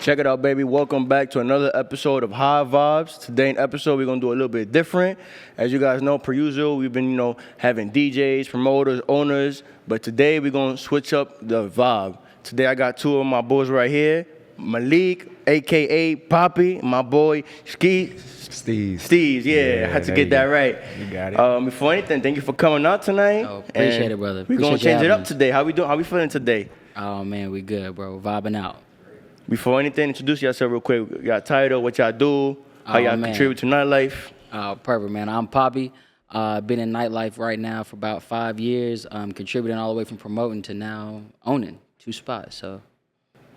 Check it out, baby. Welcome back to another episode of High Vibes. Today's episode, we're going to do a little bit different. As you guys know, per usual, we've been, having DJs, promoters, owners. But today, we're going to switch up the vibe. Today, I got two of my boys right here. Malik, a.k.a. Papi, my boy, Steez. Steez, yeah, I had to get that right. You got it. Before anything, thank you for coming out tonight. Oh, appreciate it, brother. We're going to change it up today. How we doing? How we feeling today? Oh, man, we good, bro. Vibing out. Before anything, introduce yourself real quick. Y'all title, what y'all do, how y'all contribute to nightlife. Perfect, man. I'm Papi. Been in nightlife right now for about 5 years. Contributing all the way from promoting to now owning 2 spots. So,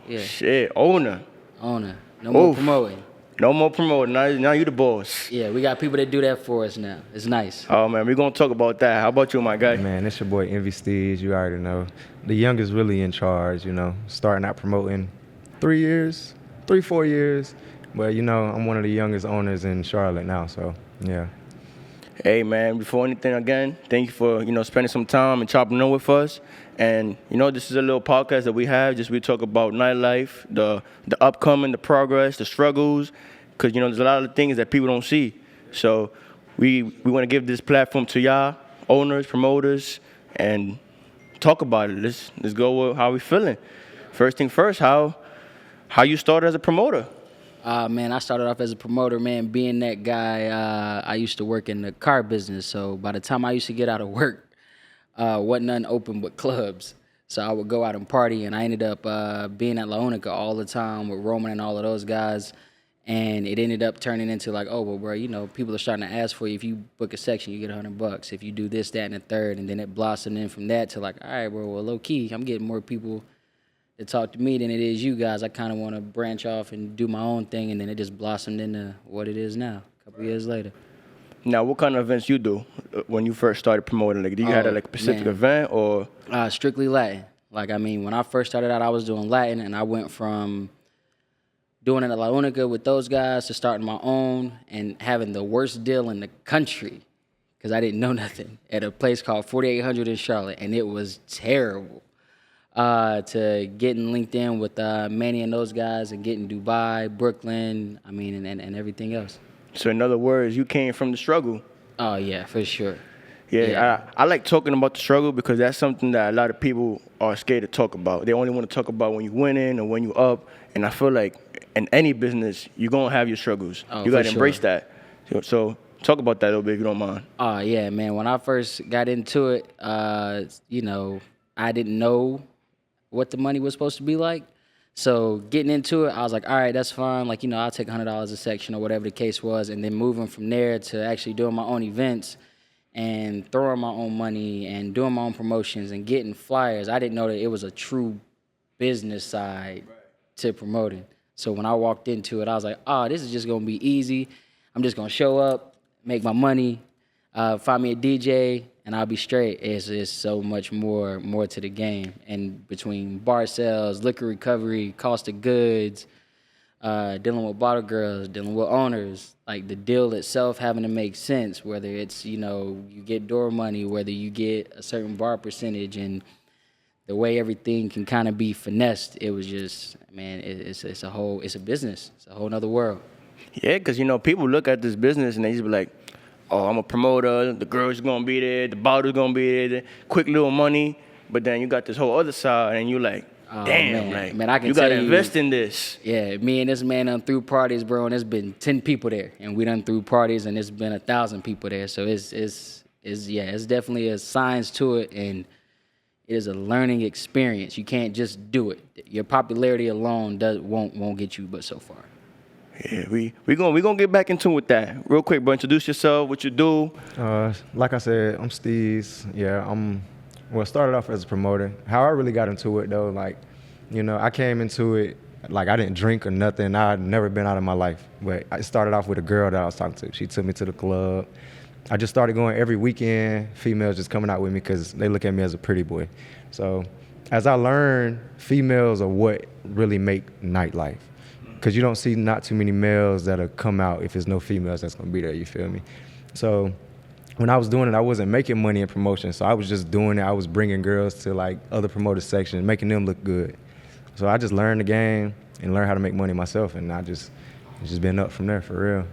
yeah. Shit, owner. No more promoting. No more promoting. Now you the boss. Yeah, we got people that do that for us now. It's nice. Oh, man, we're going to talk about that. How about you, my guy? Man, it's your boy Envy Steez. You already know. The youngest really in charge, starting out promoting 4 years. But, I'm one of the youngest owners in Charlotte now, so, yeah. Hey, man, before anything, again, thank you for, spending some time and chopping in with us. And, this is a little podcast that we have. We talk about nightlife, the upcoming, the progress, the struggles, because, there's a lot of things that people don't see. So we want to give this platform to y'all, owners, promoters, and talk about it. Let's go with how we feeling. First thing first, how you started as a promoter? Man, I started off as a promoter, man, being that guy. I used to work in the car business, so by the time I used to get out of work, wasn't nothing open but clubs. So I would go out and party, and I ended up being at La Unica all the time with Roman and all of those guys. And it ended up turning into like, oh, well, bro, people are starting to ask for you. If you book a section, you get $100. If you do this, that, and the third. And then it blossomed in from that to like, all right, bro, well, low key, I'm getting more people to talk to me than it is you guys. I kind of want to branch off and do my own thing. And then it just blossomed into what it is now, a couple years later. Now, what kind of events you do when you first started promoting? Like, do you have a specific event or? Strictly Latin. When I first started out, I was doing Latin, and I went from doing it at La Unica with those guys to starting my own and having the worst deal in the country because I didn't know nothing at a place called 4800 in Charlotte, and it was terrible. To getting linked in with Manny and those guys and getting Dubai, Brooklyn, and everything else. So in other words, you came from the struggle. Oh, yeah, for sure. Yeah. I like talking about the struggle because that's something that a lot of people are scared to talk about. They only want to talk about when you're winning or when you're up. And I feel like in any business, you're going to have your struggurs. You got to embrace that. So talk about that a little bit if you don't mind. Oh, yeah, man. When I first got into it, I didn't know what the money was supposed to be like. So getting into it, I was like, all right, that's fine. I'll take $100 a section or whatever the case was. And then moving from there to actually doing my own events and throwing my own money and doing my own promotions and getting flyers. I didn't know that it was a true business side to promoting. So when I walked into it, I was like, oh, this is just going to be easy. I'm just going to show up, make my money, find me a DJ, and I'll be straight. It's so much more to the game. And between bar sales, liquor recovery, cost of goods, dealing with bottle girls, dealing with owners, like the deal itself having to make sense, whether it's, you get door money, whether you get a certain bar percentage, and the way everything can kind of be finessed, it was just, man, it's a business. It's a whole nother world. Yeah, because, people look at this business and they just be like, oh, I'm a promoter, the girl's going to be there, the bottle's going to be there, quick little money. But then you got this whole other side, and you're like, damn, man, I can you got to invest in this. Yeah, me and this man done threw parties, bro, and there's been 10 people there. And we done threw parties, and there's been 1,000 people there. So it's definitely a science to it, and it is a learning experience. You can't just do it. Your popularity alone won't get you but so far. Yeah, we gonna get back into with that. Real quick, bro, introduce yourself, what you do. Like I said, I'm Steez. Yeah, started off as a promoter. How I really got into it, though, I came into it, I didn't drink or nothing. I'd never been out of my life. But I started off with a girl that I was talking to. She took me to the club. I just started going every weekend. Females just coming out with me because they look at me as a pretty boy. So as I learned, females are what really make nightlife. Because you don't see not too many males that'll come out if there's no females that's going to be there, you feel me? So when I was doing it, I wasn't making money in promotion. So I was just doing it. I was bringing girls to other promoter sections, making them look good. So I just learned the game and learned how to make money myself, and it's just been up from there for real.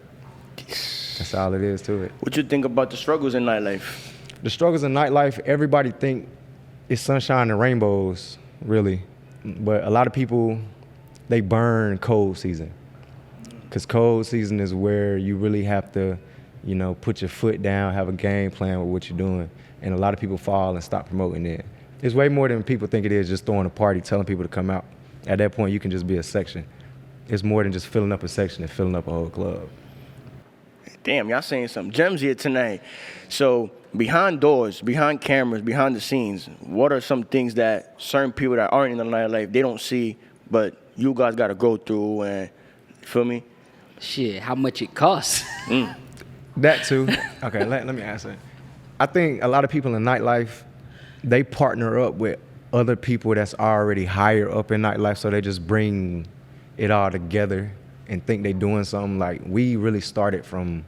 That's all it is to it. What you think about the struggles in nightlife? The struggles in nightlife, everybody think it's sunshine and rainbows, really. But a lot of people, they burn cold season. Because cold season is where you really have to, put your foot down, have a game plan with what you're doing. And a lot of people fall and stop promoting it. It's way more than people think it is just throwing a party, telling people to come out. At that point, you can just be a section. It's more than just filling up a section and filling up a whole club. Damn, y'all saying some gems here tonight. So behind doors, behind cameras, behind the scenes, what are some things that certain people that aren't in the nightlife, they don't see, but you guys got to go through and, feel me? Shit, how much it costs? That too. Okay, let me answer. I think a lot of people in nightlife, they partner up with other people that's already higher up in nightlife, so they just bring it all together and think they doing something. Like, we really started from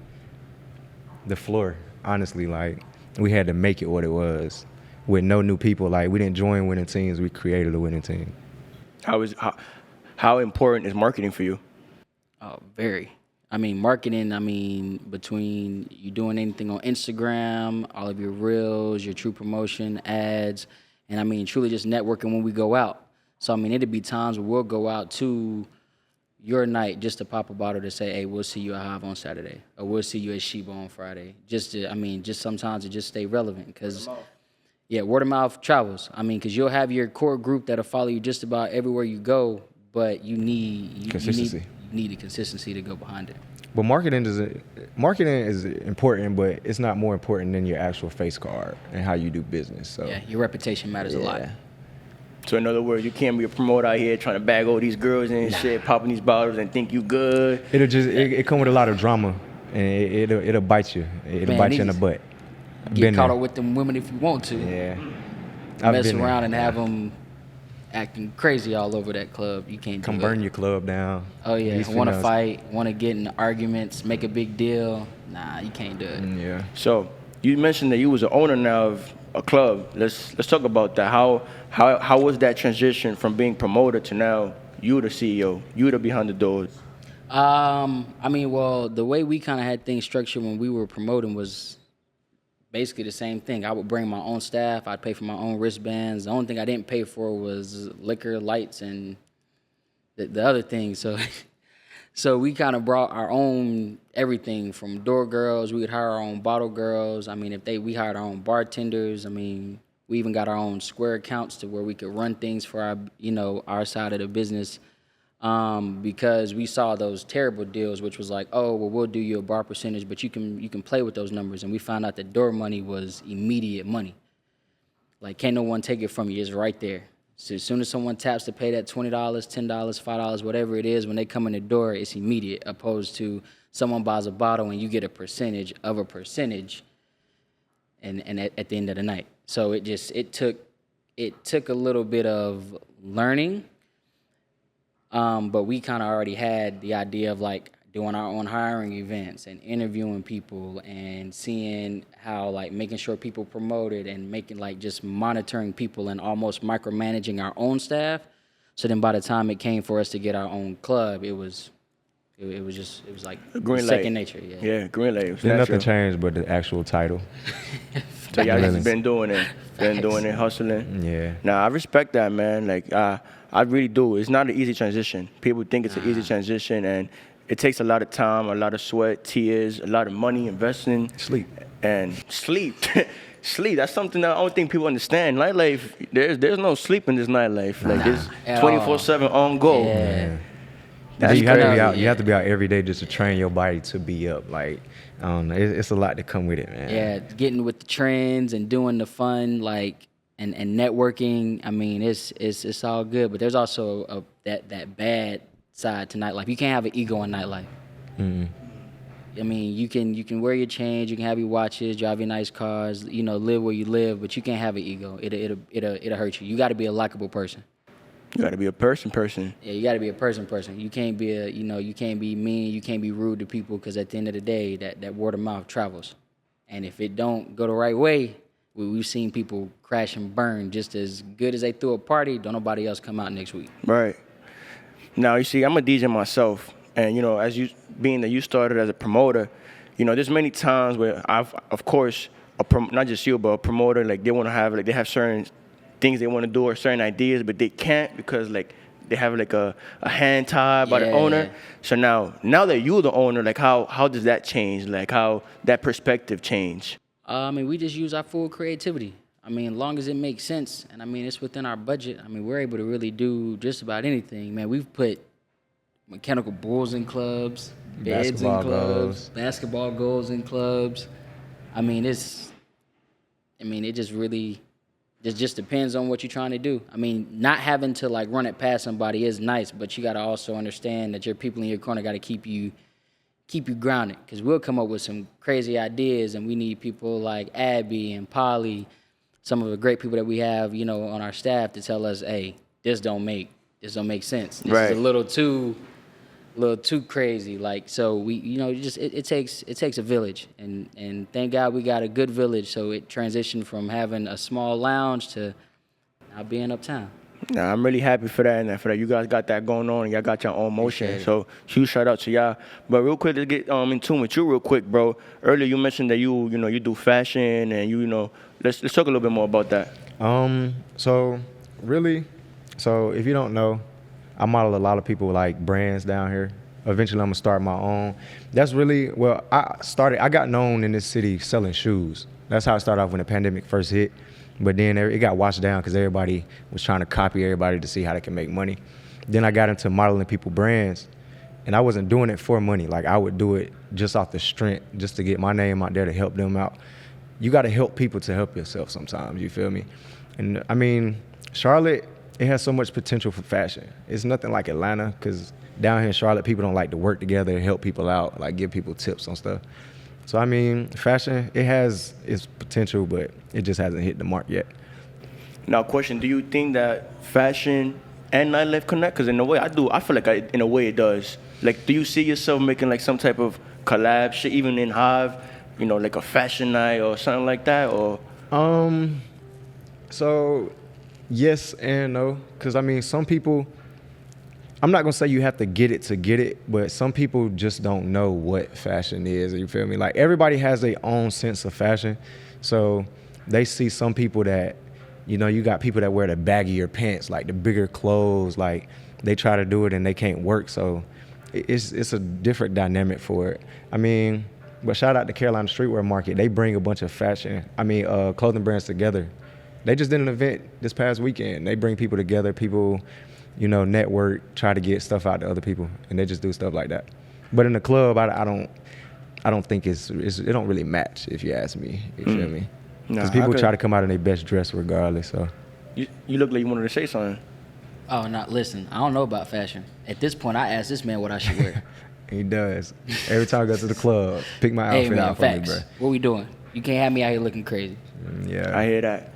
the floor, honestly. Like, we had to make it what it was with no new people. Like, we didn't join winning teams, we created a winning team. How important is marketing for you? Oh, very. Marketing, between you doing anything on Instagram, all of your reels, your true promotion, ads, and truly just networking when we go out. So, it'd be times where we'll go out to your night just to pop a bottle to say, hey, we'll see you at Hive on Saturday, or we'll see you at Sheba on Friday. Just sometimes to just stay relevant, because, word of mouth travels. Because you'll have your core group that'll follow you just about everywhere you go, but you need consistency. You need the consistency to go behind it. But marketing is important, but it's not more important than your actual face card and how you do business. So yeah, your reputation matters a lot. So in other words, you can't be a promoter out here trying to bag all these girls and shit, popping these bottles and think you good. It come with a lot of drama, and it'll bite you. It'll bite you in the butt. Get caught up with them women if you want to. Yeah. Mess around and have them acting crazy all over that club. You can't come do burn it. your club down. Oh yeah, want to fight, want to get in arguments, make a big deal. Nah, you can't do it. Yeah. So you mentioned that you was an owner now of a club. Let's talk about that. How was that transition from being promoter to now you the CEO, you the behind the doors? Well, the way we kind of had things structured when we were promoting was basically the same thing. I would bring my own staff. I'd pay for my own wristbands. The only thing I didn't pay for was liquor, lights, and the other things. So we kind of brought our own everything from door girls. We would hire our own bottle girls. We hired our own bartenders. We even got our own Square accounts to where we could run things for our side of the business. Because we saw those terrible deals, which was like, oh, well, we'll do you a bar percentage, but you can play with those numbers. And we found out that door money was immediate money. Like, can't no one take it from you. It's right there. So as soon as someone taps to pay that $20, $10, $5, whatever it is, when they come in the door, it's immediate, opposed to someone buys a bottle and you get a percentage of a percentage and at the end of the night. So it took a little bit of learning. But we kind of already had the idea of like doing our own hiring events and interviewing people and seeing how like making sure people promoted and making like just monitoring people and almost micromanaging our own staff. So then by the time it came for us to get our own club, it was like green second light. nature. Yeah, green light. Nothing changed but the actual title. So y'all just been doing it, hustling. Yeah. Nah, I respect that, man. Like, I really do. It's not an easy transition. People think it's an easy transition, and it takes a lot of time, a lot of sweat, tears, a lot of money investing. Sleep. And sleep. Sleep. That's something that I don't think people understand. Nightlife, there's no sleep in this nightlife. Like, it's 24/7 on go. Yeah. You have to be out. You have to be out every day just to train your body to be up. Like, it's a lot to come with it, man. Yeah, getting with the trends and doing the fun, like, and networking. It's all good, but there's also that bad side to nightlife. You can't have an ego in nightlife. Mm-hmm. You can wear your chains, you can have your watches, drive your nice cars, live where you live, but you can't have an ego. It'll hurt you. You got to be a likable person. You got to be a person. Yeah, you got to be a person. You can't be you can't be mean, you can't be rude to people, because at the end of the day, that word of mouth travels. And if it don't go the right way, we've seen people crash and burn just as good as they threw a party. Don't nobody else come out next week. Right. Now, you see, I'm a DJ myself, and, you know, as you, being that you started as a promoter, you know, there's many times where I've, of course, not just you, but a promoter, like, they want to have, like, they have certain things they want to do or certain ideas, but they can't because, like, they have, like, a hand tied by the owner. So now that you're the owner, like, how does that change? Like, how that perspective change? I mean, we just use our full creativity. I mean, as long as it makes sense, and I mean, it's within our budget. I mean, we're able to really do just about anything, man. We've put mechanical bulls in clubs, beds in clubs, basketball goals in clubs. I mean, it just really, it just depends on what you're trying to do. I mean, not having to, like, run it past somebody is nice, but you got to also understand that your people in your corner got to keep you grounded, because we'll come up with some crazy ideas, and we need people like Abby and Polly, some of the great people that we have, you know, on our staff to tell us, hey, this don't make sense. This is a little too crazy. Like, so we, you know, it takes a village, and thank God we got a good village. So it transitioned from having a small lounge to now being uptown. Nah, I'm really happy for that, and for that you guys got that going on, and y'all got your own motion. So huge shout out to y'all. But real quick, let's get in tune with you real quick, bro. Earlier you mentioned that you do fashion, and you know, let's talk a little bit more about that. So if you don't know, I model a lot of people like brands down here. Eventually I'm gonna start my own. That's really, well, I got known in this city selling shoes. That's how I started off when the pandemic first hit. But then it got washed down because everybody was trying to copy everybody to see how they can make money. Then I got into modeling people brands, and I wasn't doing it for money. Like, I would do it just off the strength, just to get my name out there to help them out. You got to help people to help yourself sometimes, you feel me? And I mean, Charlotte, it has so much potential for fashion. It's nothing like Atlanta, because down here in Charlotte, people don't like to work together and help people out, like give people tips on stuff. So, I mean, fashion, it has its potential, but it just hasn't hit the mark yet. Now, question, do you think that fashion and nightlife connect? Because in a way, I feel like in a way it does. Like, do you see yourself making, like, some type of collab shit, even in Hive, you know, like a fashion night or something like that, or? So, yes and no. Because, I mean, some people, I'm not gonna say you have to get it, but some people just don't know what fashion is. You feel me? Like, everybody has their own sense of fashion. So they see some people that, you know, you got people that wear the baggier pants, like the bigger clothes, like they try to do it and they can't work. So it's a different dynamic for it. I mean, but shout out to Carolina Streetwear Market. They bring a bunch of clothing brands together. They just did an event this past weekend. They bring people together, people, you know, network, try to get stuff out to other people, and they just do stuff like that. But in the club, I don't think it don't really match, if you ask me. You feel me? Because people try to come out in their best dress regardless. So you look like you wanted to say something. Oh, listen, I don't know about fashion. At this point, I ask this man what I should wear. He does. Every time I go to the club, pick my outfit out for me, bro. What we doing? You can't have me out here looking crazy. Yeah. I hear that.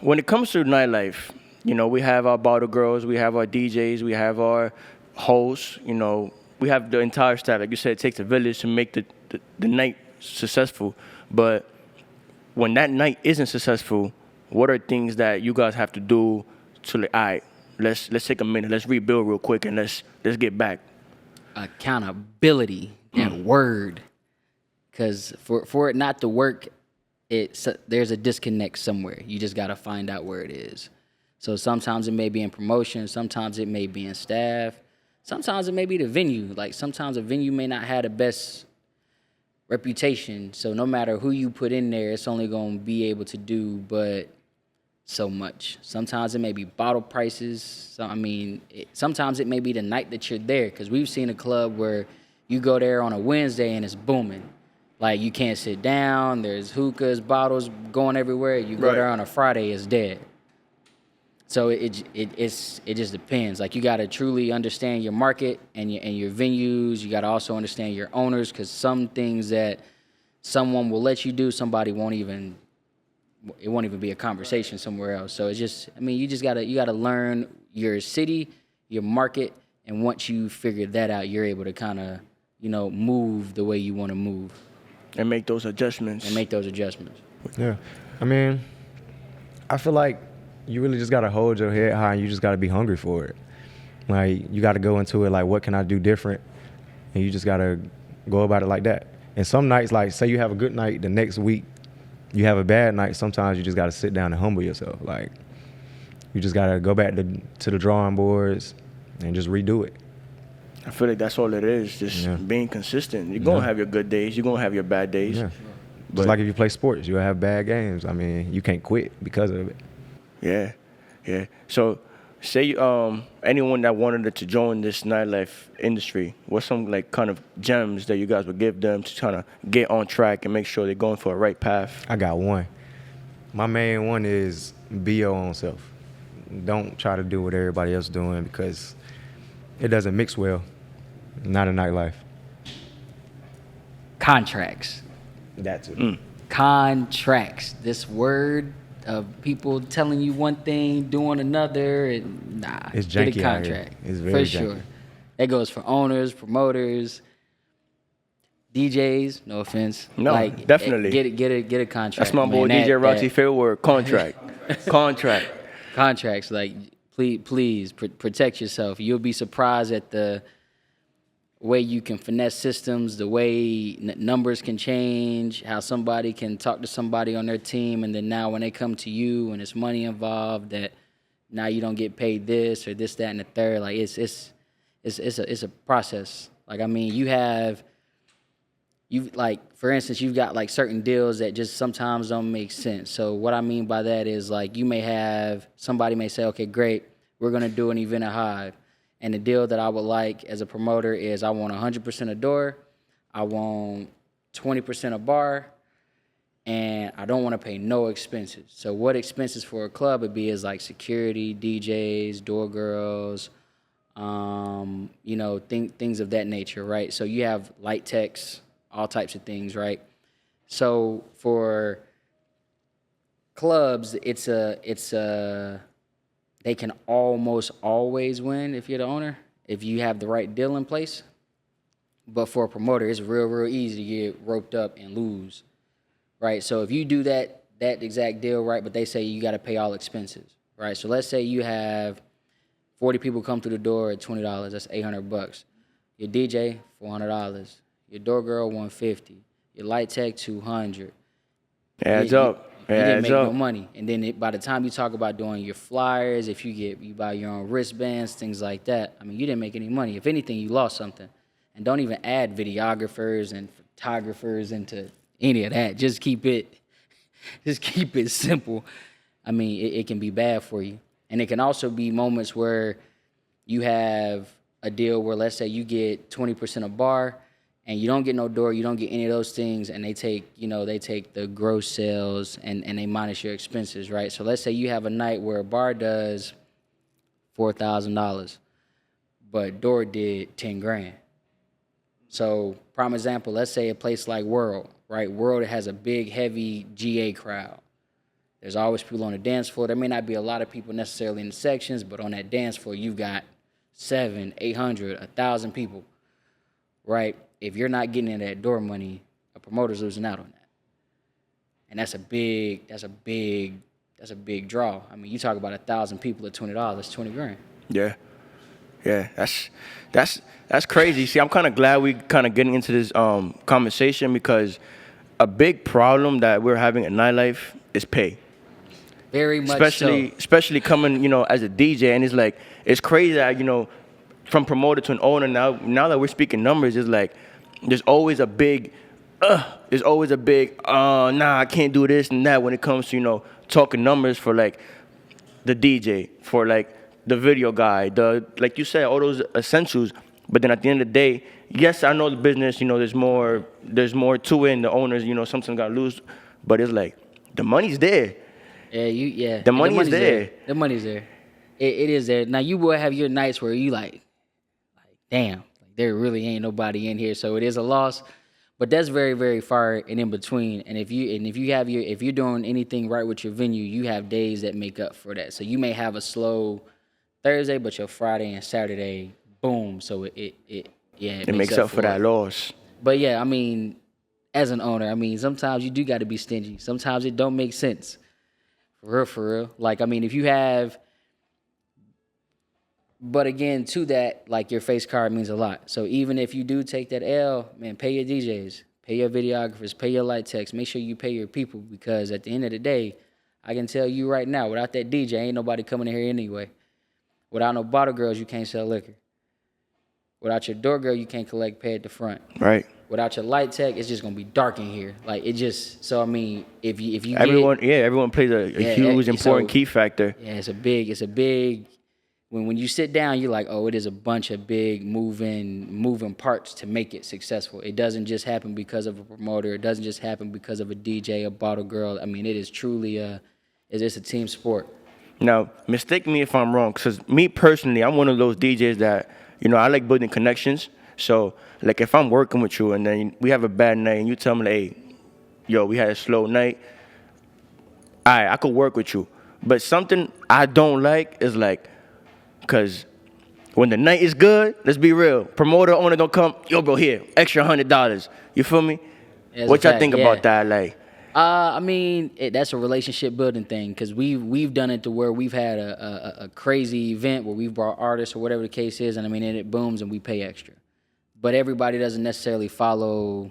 When it comes to nightlife, you know, we have our bottle girls, we have our DJs, we have our hosts, you know, we have the entire staff. Like you said, it takes a village to make the night successful. But when that night isn't successful, what are things that you guys have to do to, like, all right, let's take a minute, let's rebuild real quick, and let's get back? Accountability, that word. Because for it not to work, there's a disconnect somewhere. You just got to find out where it is. So sometimes it may be in promotion, sometimes it may be in staff, sometimes it may be the venue. Like, sometimes a venue may not have the best reputation, so no matter who you put in there, it's only going to be able to do but so much. Sometimes it may be bottle prices. So, I mean, sometimes it may be the night that you're there, because we've seen a club where you go there on a Wednesday and it's booming. Like, you can't sit down, there's hookahs, bottles going everywhere. You go there on a Friday, it's dead. So it just depends. Like, you got to truly understand your market and your venues. You got to also understand your owners, because some things that someone will let you do, it won't even be a conversation somewhere else. So it's just, I mean, you gotta learn your city, your market, and once you figure that out, you're able to kind of, you know, move the way you want to move. And make those adjustments. Yeah. I mean, I feel like you really just gotta hold your head high and you just gotta be hungry for it. Like, you gotta go into it like, what can I do different? And you just gotta go about it like that. And some nights, like, say you have a good night, the next week you have a bad night, sometimes you just gotta sit down and humble yourself. Like, you just gotta go back to the drawing boards and just redo it. I feel like that's all it is, just being consistent. You're going to have your good days. You're going to have your bad days. Yeah. Just like if you play sports, you'll have bad games. I mean, you can't quit because of it. Yeah, yeah. So, say anyone that wanted to join this nightlife industry, what's some like kind of gems that you guys would give them to kind of get on track and make sure they're going for a right path? I got one. My main one is be your own self. Don't try to do what everybody else is doing because it doesn't mix well. Not in nightlife. Contracts. That too. Contracts. This word of people telling you one thing, doing another, and nah. It's get a janky out here. contract. It's very for janky. sure. That goes for owners, promoters, DJs. No offense. No, like, definitely. Get a contract. That's my boy man. DJ Roxy's favorite word, contract. Contract. Contracts. Like, please protect yourself. You'll be surprised at the way you can finesse systems, the way numbers can change, how somebody can talk to somebody on their team, and then now when they come to you and it's money involved, that now you don't get paid this or this, that, and the third. Like, it's a process. Like, I mean, for instance, you've got like certain deals that just sometimes don't make sense. So what I mean by that is, like, somebody may say, okay, great, we're gonna do an event at Hive. And the deal that I would like as a promoter is I want 100% a door, I want 20% a bar, and I don't want to pay no expenses. So what expenses for a club would be is like security, DJs, door girls, things of that nature, right? So you have light techs, all types of things, right? So for clubs, they can almost always win if you're the owner, if you have the right deal in place. But for a promoter, it's real easy to get roped up and lose, right? So if you do that exact deal right, but they say you got to pay all expenses, right? So let's say you have 40 people come through the door at $20, that's $800. Your DJ, $400. Your door girl, $150. Your light tech, $200. Adds up. You didn't make no money. And then by the time you talk about doing your flyers, if you buy your own wristbands, things like that, I mean, you didn't make any money. If anything, you lost something. And don't even add videographers and photographers into any of that. Just keep it simple. I mean, it can be bad for you. And it can also be moments where you have a deal where, let's say you get 20% a bar, and you don't get no door, you don't get any of those things, and they take the gross sales and they minus your expenses, right? So let's say you have a night where a bar does $4,000, but door did 10 grand. So prime example, let's say a place like World, right? World has a big, heavy GA crowd. There's always people on the dance floor. There may not be a lot of people necessarily in the sections, but on that dance floor, you've got 700, 800, 1,000 people, right? If you're not getting in that door money, a promoter's losing out on that. And that's a big draw. I mean, you talk about 1,000 people at $20, that's 20 grand. Yeah. That's crazy. See, I'm kind of glad we kind of getting into this conversation, because a big problem that we're having in nightlife is pay. Very much especially coming, as a DJ, and it's crazy that, from promoter to an owner, now that we're speaking numbers, it's like there's always a big nah, I can't do this and that when it comes to, talking numbers for like the DJ, for like the video guy, like you said, all those essentials. But then at the end of the day, yes, I know the business, there's more to it, and the owners, sometimes gotta lose, but it's like the money's there. The money is there. The money's there. It is there. Now you will have your nights where you like damn, there really ain't nobody in here, so it is a loss. But that's very, very far and in between. And if you're doing anything right with your venue, you have days that make up for that. So you may have a slow Thursday, but your Friday and Saturday, boom. So it makes up for that loss. But yeah, I mean, as an owner. I mean, sometimes you do got to be stingy. Sometimes it don't make sense. For real. Like, I mean, if you have, but again, to that, like your face card means a lot. So even if you do take that L, man, pay your DJs, pay your videographers, pay your light techs, make sure you pay your people, because at the end of the day, I can tell you right now, without that DJ, ain't nobody coming in here anyway. Without no bottle girls, you can't sell liquor. Without your door girl, you can't collect pay at the front. Right. Without your light tech, it's just gonna be dark in here. Like, it just, so I mean, if you everyone plays a huge important key factor. Yeah, it's a big. When you sit down, you're like, oh, it is a bunch of big moving parts to make it successful. It doesn't just happen because of a promoter. It doesn't just happen because of a DJ, a bottle girl. I mean, it is truly it's a team sport. Now, mistake me if I'm wrong, because me personally, I'm one of those DJs that, I like building connections. So, like, if I'm working with you and then we have a bad night and you tell me, hey, yo, we had a slow night, I could work with you. But something I don't like is, like, because when the night is good, let's be real, promoter, owner don't come, yo, bro, here, extra $100. You feel me? What y'all think about that? Like, I mean, that's a relationship building thing, because we've done it to where we've had a crazy event where we've brought artists or whatever the case is, and I mean, and it booms and we pay extra. But everybody doesn't necessarily follow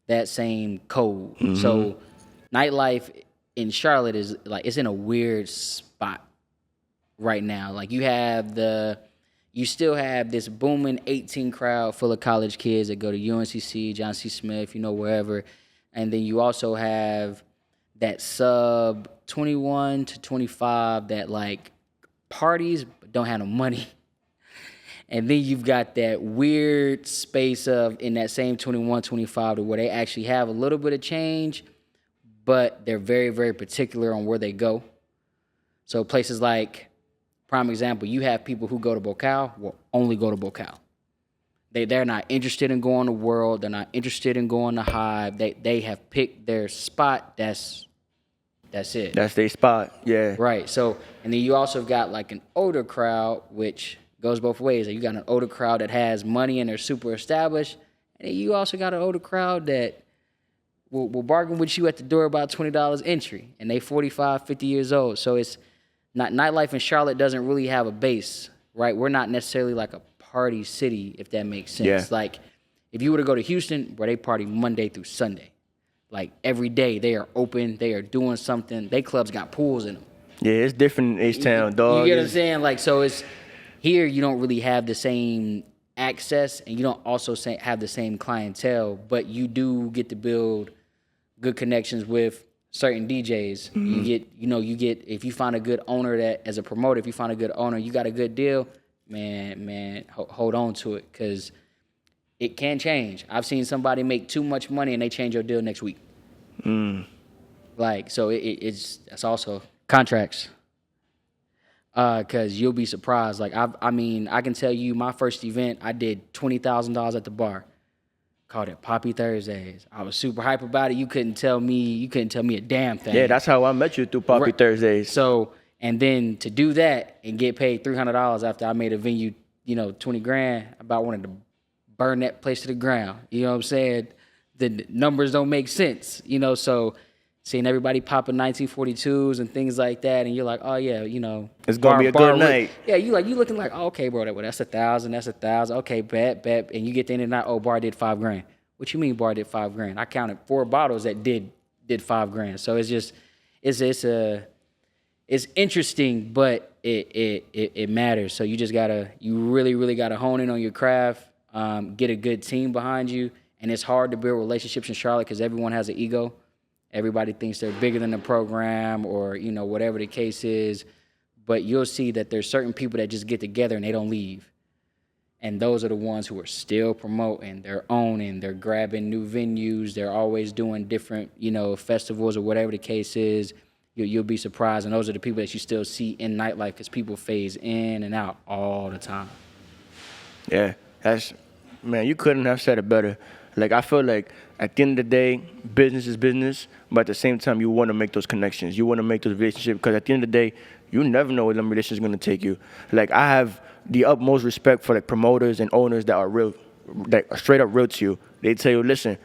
that same code. Mm-hmm. So nightlife in Charlotte is like, it's in a weird spot right now. Like, you still have this booming 18 crowd full of college kids that go to UNCC, John C. Smith, wherever. And then you also have that sub 21 to 25 that like parties but don't have no money. And then you've got that weird space of in that same 21, 25 to where they actually have a little bit of change, but they're very, very particular on where they go. So places like, prime example, you have people who go to Bocal will only go to Bocal. They're not interested in going to World. They're not interested in going to Hive. They have picked their spot. That's it. That's their spot. Yeah. Right. So, and then you also got like an older crowd, which goes both ways. You got an older crowd that has money and they're super established, and then you also got an older crowd that will bargain with you at the door about $20 entry, and they 45, 50 years old. So it's not, nightlife in Charlotte doesn't really have a base, right? We're not necessarily like a party city, if that makes sense. Yeah. Like, if you were to go to Houston, where they party Monday through Sunday, like every day they are open, they are doing something. They clubs got pools in them. Yeah, it's different in H-Town, dog. You get what I'm saying? Like, so it's here. You don't really have the same access, and you don't also have the same clientele, but you do get to build good connections with certain DJs. Mm-hmm. You get if you find a good owner that, as a promoter, if you find a good owner, you got a good deal. Man, hold on to it, because it can change. I've seen somebody make too much money and they change your deal next week. Like, so it's also contracts. Because you'll be surprised. Like, I mean, I can tell you, my first event, I did $20,000 at the bar. Called it Papi Thursdays. I was super hype about it. You couldn't tell me a damn thing. Yeah, that's how I met you, through Papi Thursdays. So, and then to do that and get paid $300 after I made a venue, $20,000, I about wanted to burn that place to the ground. You know what I'm saying? The numbers don't make sense, so seeing everybody popping 1942s and things like that, and you're like, oh yeah, it's gonna be a good night. Yeah, you looking like, oh, okay, bro, that's $1,000, okay, bet, and you get the end of the night, oh, bar did $5,000. What you mean bar did $5,000? I counted 4 bottles that did $5,000. So it's just, it's interesting, but it matters. So you really gotta hone in on your craft, get a good team behind you, and it's hard to build relationships in Charlotte because everyone has an ego. Everybody thinks they're bigger than the program, or whatever the case is. But you'll see that there's certain people that just get together and they don't leave, and those are the ones who are still promoting, they're owning, they're grabbing new venues, they're always doing different festivals or whatever the case is. You'll be surprised, and those are the people that you still see in nightlife, because people phase in and out all the time. Yeah, man, you couldn't have said it better. Like, I feel like at the end of the day, business is business, but at the same time, you want to make those connections. You want to make those relationships, because at the end of the day, you never know where them relationships are going to take you. Like, I have the utmost respect for, like, promoters and owners that are real, that are straight up real to you. They tell you, listen,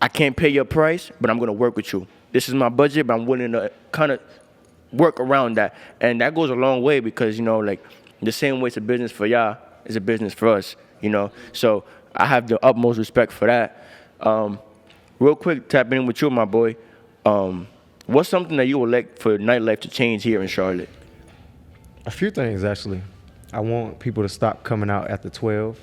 I can't pay your price, but I'm gonna work with you. This is my budget, but I'm willing to kind of work around that. And that goes a long way because, you know, like the same way it's a business for y'all, it's a business for us, you know. So I have the utmost respect for that. Real quick, tapping in with you, my boy. What's something that you would like for nightlife to change here in Charlotte? A few things, actually. I want people to stop coming out after 12.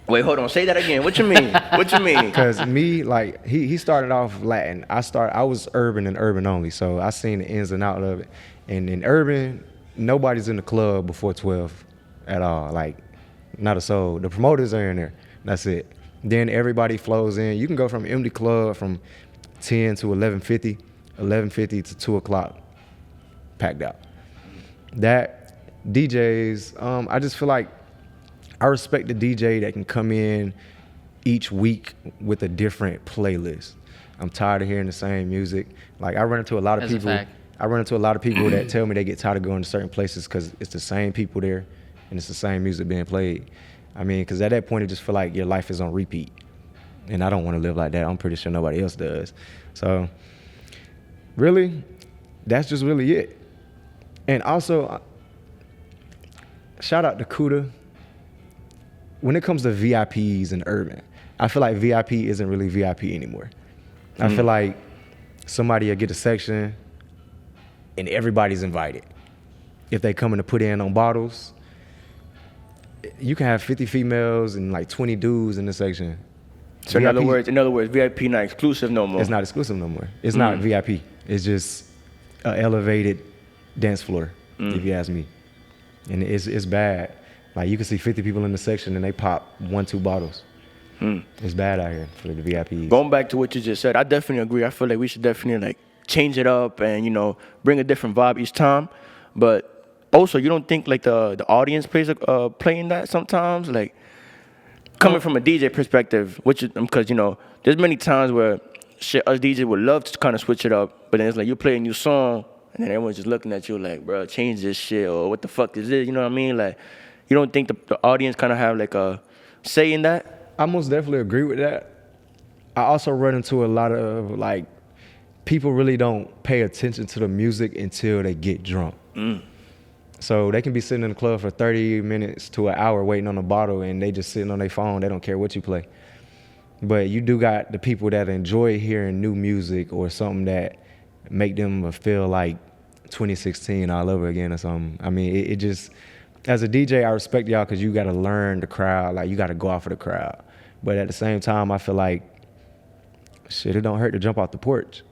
Wait, hold on. Say that again. What you mean? What you mean? Because me, like, he started off Latin. I was urban and urban only, so I seen the ins and outs of it. And in urban, nobody's in the club before 12 at all. Like, not a soul. The promoters are in there. That's it. Then everybody flows in. You can go from empty club from 10 to 11:50, 11:50 to 2 o'clock, packed out. That DJs, I just feel like I respect the DJ that can come in each week with a different playlist. I'm tired of hearing the same music. Like I run into a lot of people. I run into a lot of people that tell me they get tired of going to certain places because it's the same people there and it's the same music being played. I mean, because at that point, it just feel like your life is on repeat. And I don't want to live like that. I'm pretty sure nobody else does. So, really, that's just really it. And also, shout out to Kuda. When it comes to VIPs in urban, I feel like VIP isn't really VIP anymore. I feel like somebody will get a section and everybody's invited. If they coming to put in on bottles, you can have 50 females and like 20 dudes in the section. So in other words, VIP not exclusive no more. It's not exclusive no more. It's not VIP. It's just an elevated dance floor, if you ask me. And it's bad. Like you can see 50 people in the section and they pop 1-2 bottles. It's bad out here for the VIPs. Going back to what you just said, I definitely agree. I feel like we should definitely like change it up and, you know, bring a different vibe each time. But also, you don't think like the audience plays playing that sometimes? Like coming from a DJ perspective, which because, you know, there's many times where us DJs would love to kind of switch it up, but then it's like you play a new song and then everyone's just looking at you like, bro, change this shit, or what the fuck is this? You know what I mean? Like, you don't think the audience kind of have like a say in that? I most definitely agree with that. I also run into a lot of like, people really don't pay attention to the music until they get drunk. So they can be sitting in the club for 30 minutes to an hour waiting on a bottle and they just sitting on their phone. They don't care what you play. But you do got the people that enjoy hearing new music or something that make them feel like 2016 all over again or something. I mean, it just, as a DJ, I respect y'all because you got to learn the crowd. Like, you got to go off of the crowd. But at the same time, I feel like, shit, it don't hurt to jump off the porch,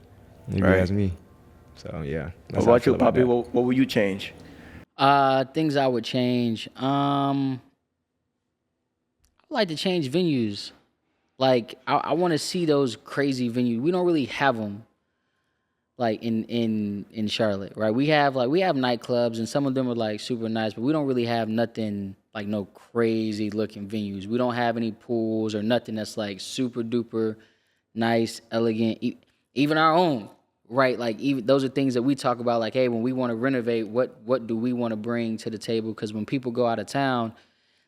if you ask me. So, yeah. What about you, Papi? What would you change? Things I would change. I'd like to change venues. Like, I want to see those crazy venues. We don't really have them, like, in Charlotte, right? We have nightclubs, and some of them are, like, super nice, but we don't really have nothing, like, no crazy-looking venues. We don't have any pools or nothing that's, like, super-duper nice, elegant, even our own, right? Like, even those are things that we talk about, like, hey, when we want to renovate, what do we want to bring to the table? Because when people go out of town,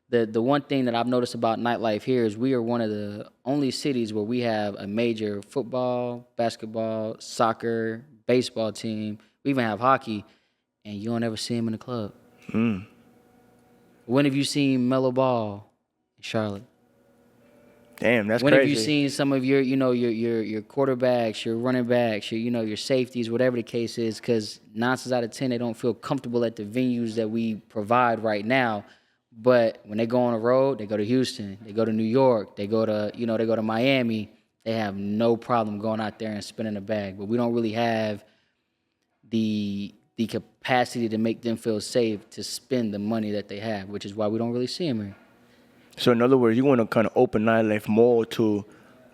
the one thing that I've noticed about nightlife here is we are one of the only cities where we have a major football, basketball, soccer, baseball team. We even have hockey, and you don't ever see them in the club. When have you seen Mellow Ball in Charlotte? Damn, that's when crazy. When have you seen some of your, your quarterbacks, your running backs, your safeties, whatever the case is? Because 9 times out of 10, they don't feel comfortable at the venues that we provide right now. But when they go on the road, they go to Houston, they go to New York, they go to Miami. They have no problem going out there and spinning a bag. But we don't really have the capacity to make them feel safe to spend the money that they have, which is why we don't really see them here. So in other words, you want to kind of open nightlife more to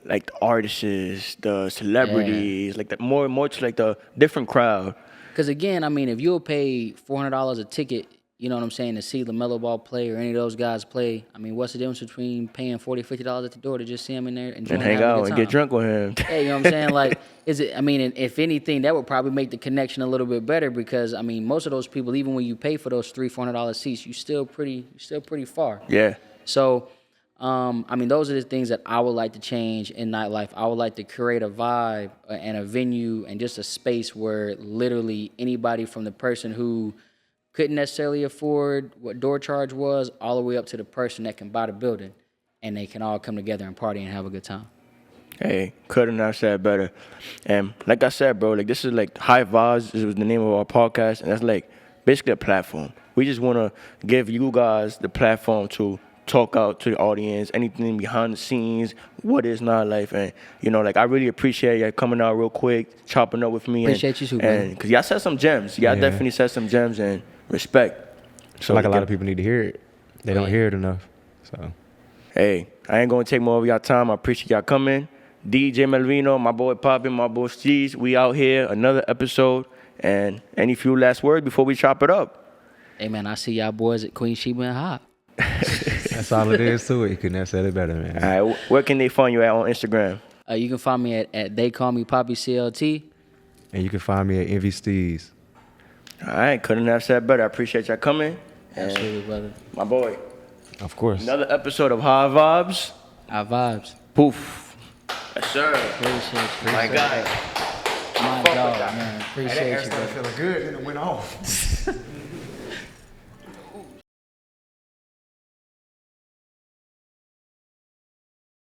like the artists, the celebrities, like that more to like the different crowd. Because again, I mean, if you'll pay $400 a ticket, you know what I'm saying, to see LaMelo Ball play or any of those guys play, I mean, what's the difference between paying $40, $50 at the door to just see him in there and hang out and get drunk with him? Hey, you know what I'm saying? Like, I mean, if anything, that would probably make the connection a little bit better because, I mean, most of those people, even when you pay for those $300-$400 seats, you still pretty far. Yeah. So I mean, those are the things that I would like to change in nightlife. I would like to create a vibe and a venue and just a space where literally anybody from the person who couldn't necessarily afford what door charge was all the way up to the person that can buy the building, and they can all come together and party and have a good time. Hey, couldn't have said better. And like I said, bro, like this is like High Vibes. This was the name of our podcast, and that's like basically a platform. We just want to give you guys the platform to talk out to the audience, anything behind the scenes, what is nightlife, and you know, like I really appreciate y'all coming out real quick, chopping up with me. Appreciate you too, man. And because y'all said some gems, y'all definitely said some gems, and respect. So like a lot of people need to hear it. They don't hear it enough. So, hey, I ain't gonna take more of y'all time. I appreciate y'all coming. DJ Melvino, my boy Papi, my boy Steez, we out here, another episode. And any few last words before we chop it up? Hey, man, I see y'all boys at Queen Sheba and Hop. that's all it is to it. You couldn't have said it better, man. All right, where can they find you at on Instagram? You can find me at They Call Me Papi CLT. And you can find me at Envy Steez. All right, couldn't have said better. I appreciate y'all coming. Absolutely, brother. My boy. Of course. Another episode of High Vibes. Our vibes. Poof. Yes, sir. Appreciate you. My guy. My dog, man. Appreciate you, brother. feeling good, and it went off.